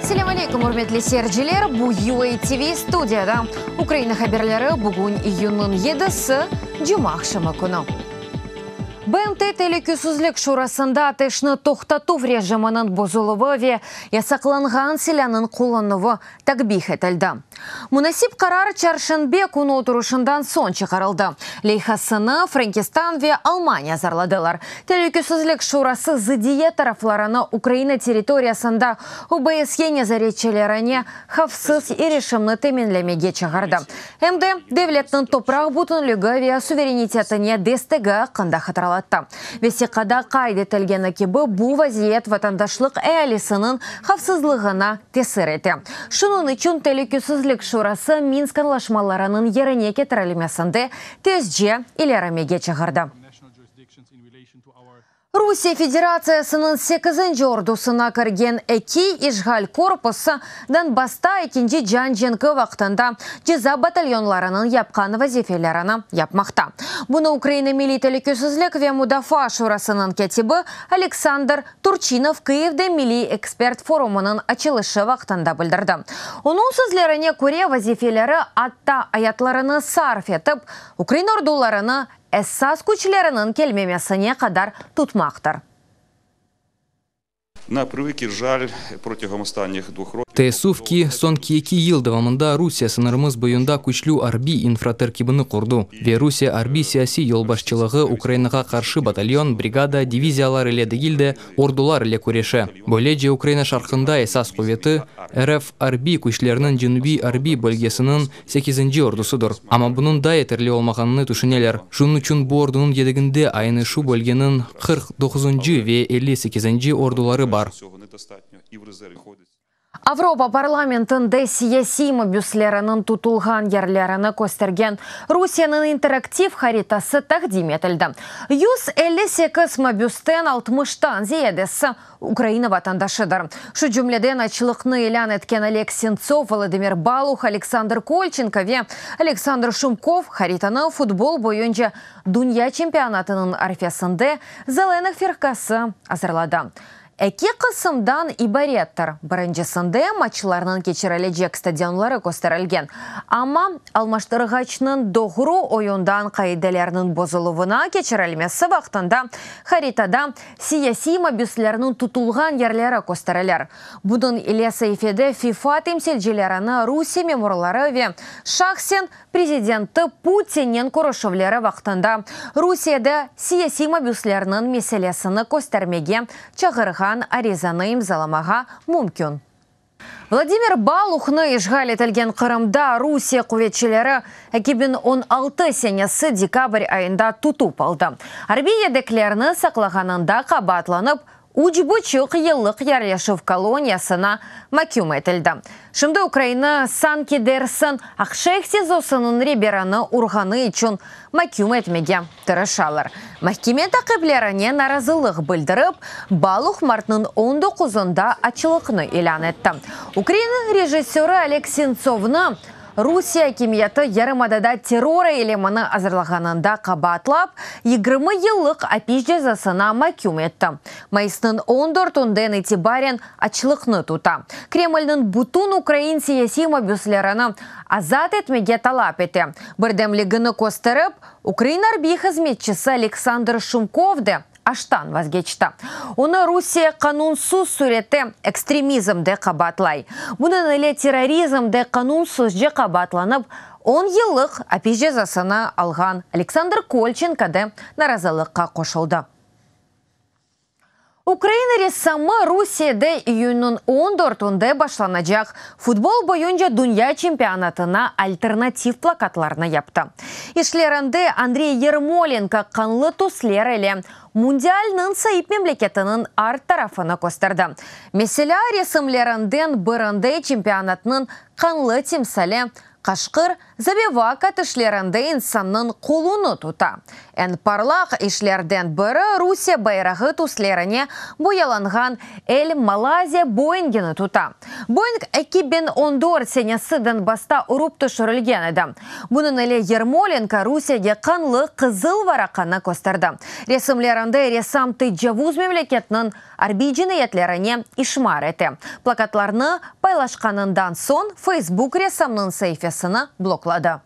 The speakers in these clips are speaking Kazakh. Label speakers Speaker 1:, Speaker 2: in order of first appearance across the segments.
Speaker 1: Ассаляму алейкум, урметлі серджілер, bu UA TV студияда. Украина хаберлері бүгін июнның 7-сі жұма ақшамы күні. БМТ телекүсізлік шурасында тешні тоқтату режимінің бұзылуы ясақланған силянын қолануы тәкбих етілді. Мұнасип қарар чаршынбе күн отырушындан сон шығарылды. Лейхасыны Франкистан ве Алмания зарладылар. Телекүсізлік шурасы зыдие тарафлараны Украина территориясында ОБСЕ незаречелеріне хавсыз ерешімні теменлемеге чығарды. МД девлеттің топрақ бұтынлігі ве суверенитетіне дестігі қында хатыралады. Весиқада қайды тілгені кебі бұл вазиет ватандашлық әлісінің хавсызлығына тесір еті. Шының үшін телекүсізлік шурасы Минск анлашмаларының еріне кетірілмесінде тезже илерімеге чығырды. Русия Федерациясының 8-нче ордусына кірген әкей ишғал корпусы Донбасста екінші жан-женкі вақтында жеза батальонларының япқан вазифелеріні япмақта. Бұны Украина милли телекүсізлік ве Мудафа шурасының кетібі Александр Турчинов Киевде милли эксперт форумының ачылышы вақтында білдірді. Оның сөзлеріне көре вазифелері атта аятларыны сарф етіп, Украина ордуларыны әссас күчлерінің келмемесіне қадар тұтмақтыр.
Speaker 2: На превеликий жаль, протягом останніх 2 років
Speaker 3: Тесувки сонки екі ел давамында Русия сынырымыз бойында күчлю арби инфратеркибіні құрду. Ве Русия арби сияси елбашчылығы Украинаға қаршы батальон, бригада, дивизиялар иле дегілді ордулар иле көреші. Бөлеже Украина шарқында эсас құветі РФ арби күчлерінің Женуби арби бөлгесінің 8-нче ордусыдыр. Ама бұның да етерлі олмағаныны түшінелер. Жун үшін бұл ордының едігінде айны шу бөлгенің 49-нче ве 58-нче ордулары бар.
Speaker 1: Авропа парламентінде сияси мобюслерінің тұтылған ерлеріні көстерген Русияның интерактив харитасы тәқдим етілді. 158 мобюстен 60-тан зиедесі Украина ватандашыдыр. Шу жүмледен ачылықны илан еткен Олег Сенцов, Владимир Балух, Александр Кольченко ве Александр Шумков хаританы футбол бойынша дүния чемпионатының арфесінде зеленых фиркасы азырлады. Әке қысымдан ибареттір. Біріншісінде матчларының кечірілі стадионлары көстерілген. Ама алмаштырғачның доғыру ойындан қайделерінің бозылуына кечірілмесі вақтында харитада сияси мобюслерінің тұтылған ерлері көстерілер. Бұдың илесі ефеде FIFA темселжелеріні Русия меморлары ве шахсен президенті Путиннен көрішівлері вақтында Русияда сияси мобюслерінің меселесіні көстермеге чағырған аризаны имзаламаға мүмкін. Владимир Балухны ишғал етілген Қырымда Русия құветшілері 2016 сенесі декабрь айында тұтып алды. Арби едеклеріні сақлағанында қабатланып, Учбучық еллық ярлешів колониясына мәкюм етілді. Шымды Украина Санкидерсын ақшайық сезосының ребераны ұрғаны үшін мәкюм етмеге тұрышалыр. Мәхкеме тақиблеріне наразылық білдіріп, Балух мартның 19-ында ачылықны илан етті. Украина режиссері Олег Сенцовны Русия кемияты ярымадада террора елеміні азырлағанында қабатлап, 20 еллық апиш жазасына мәкюм етті. Майсының 14-ден етибарен ачылықны тута. Кремльнің бұтын Украин сияси мобюслеріні азат етмеге талап еті. Бірдемлігіні көстіріп, Украин арби қызметчісі Александр Шумковды аштан вазгечті. Оны Русия қанунсыз суреті экстремизмде қабатлай. Бұның әле терроризмде қанунсыз же қабатланып, 10 еллық апиш жазасына алған Александр Кольченкоды наразылыққа қошылды. Украина рессамы Русияда июнның 14-інде башланacak футбол бойынша дүния чемпионатына альтернатив плакатларына япты. Ишлерінде Андрей Ермоленко қанлы туслер әлі Мундиальның сайып мемлекетінің арт тарафына көстерді. Меселя ресімлерінден бірінде чемпионатының қанлы темсалі Қашқыр забивака тішлерінде инсанның қолуны тута. Ән парлақ ишлерден бірі Русия байрағы туслеріне бояланған әл Малайзия Боингені тута. Боинг 2014 сенесіден баста ұрып түшірілген еді. Бұның әлі Ермоленко Русияге қанлы қызыл варақаны көстірді. Ресімлерінде ресамты Джавуз мемлекетінің арбиджины етлеріне ишмар еті. Плакатларны пайлашқанындан сон Facebook ресамның сейфесіні блоклады.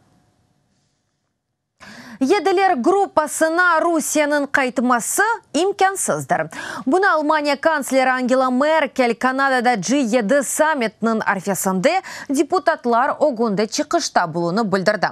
Speaker 1: Еделер группасына Русияның қайтмасы имкансыздыр. Бұны Алмания канцлері Ангела Меркель Канадада G7 саммитінің арфесінде депутатлар оғынды чықышта бұлыны білдірді.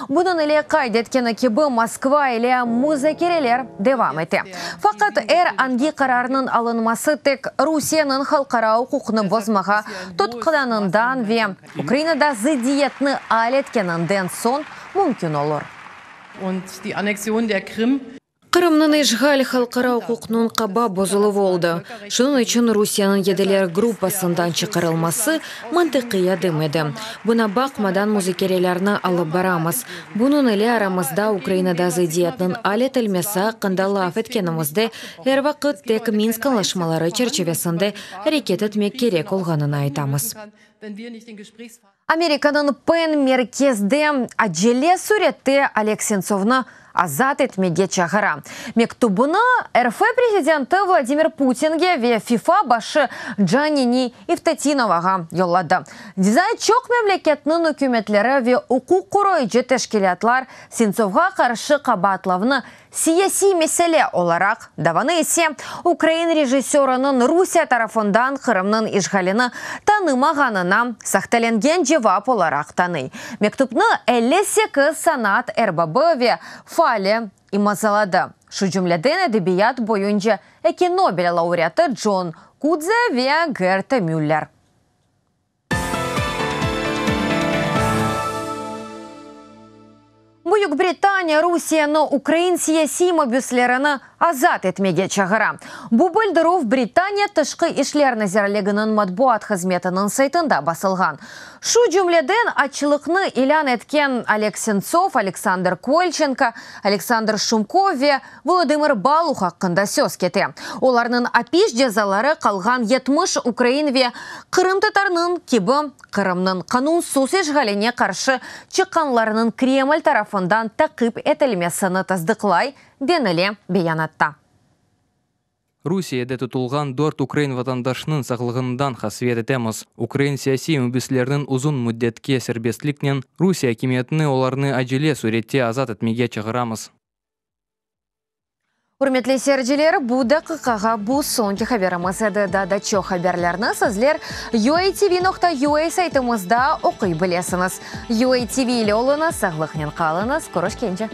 Speaker 1: Бұның әлі қайдеткені кебі Москва әлі музакерелер девам еті. Фақат анги қарарының алынмасы тек Русияның халқара құқыны бозмаға тұтқыданындан ве Украинада зидиетні алеткенінден сон мүмкін олыр.
Speaker 4: Und die Annexion der Krim.
Speaker 1: Қырымның ишғал халқара құқының қаба бозылы болды. Шының үшін Русияның еделер группасындан чықырылмасы мантықия демеді. Бұна бақмадан музыкерелеріні алып барамыз. Бұның әлі арамызда Украинада зидиетінің алет әлмесі қындалы афеткенімізді әр вақыт тек Минск анlaşmaları черчевесінде әрекет етмек керек олғанын айтамыз. Американың пен меркезде аджеле суретті Олег Сенцовны азат етмеге чағыра. Мектубыны РФ президенті Владимир Путинге ве ФИФА башы Джанини Ифтатиноваға йоллады. Дизайн чоқ мемлекетінің үкіметлері ве ұқу құройжы тәшкелетлар Сенцовға қаршы қабатлавны сияси меселе оларақ даваны есе Украин режиссерінің Русия тарафындан Қырымның ишғаліні танымағанына сақталенген жевап оларақ таны. Мектупны 58 санат РББ фале и мазалады. Шу жүмледен әдебият бойынша әке Нобель лауреаты Джон Кудзе ве Герта Мюллер. Бүйік Британия Русияны Украин сияси мобюслеріні азат етмеге чағыра. Бұ білдіру Британия тышқы ішлеріні зерлегінің матбуат қызметінің сайтында басылған. Шу жүмледен атшылықны илян еткен Олег Сенцов, Александр Кольченко, Александр Шумкове, Володимир Балух хақында сөз кете. Оларның апиш жазалары қалған 70 Украинве Қырым татарының кебі Қырымның қанун сус ешғаліне қаршы чыққанларының Кремль тарафындан тақып етілмесіні таздықлай денілі беянатта.
Speaker 3: Русияда тұтылған 4 Украин ватандашының сақлығындан хасвет етеміз. Украин сияси мүбіслердің ұзын мүддетке сербестлікнен Русия кеметіні оларны аджеле суретте азат етмеге чығырамыз.
Speaker 1: Урметлі серджелер, бұда қықаға бұ сонки хаберіміз әді да чо хаберлерні сізлер UATV.ua сайтымызда оқи білесіңіз. UATV илі олыны сағлықнен қалыңыз. Көріш кенже.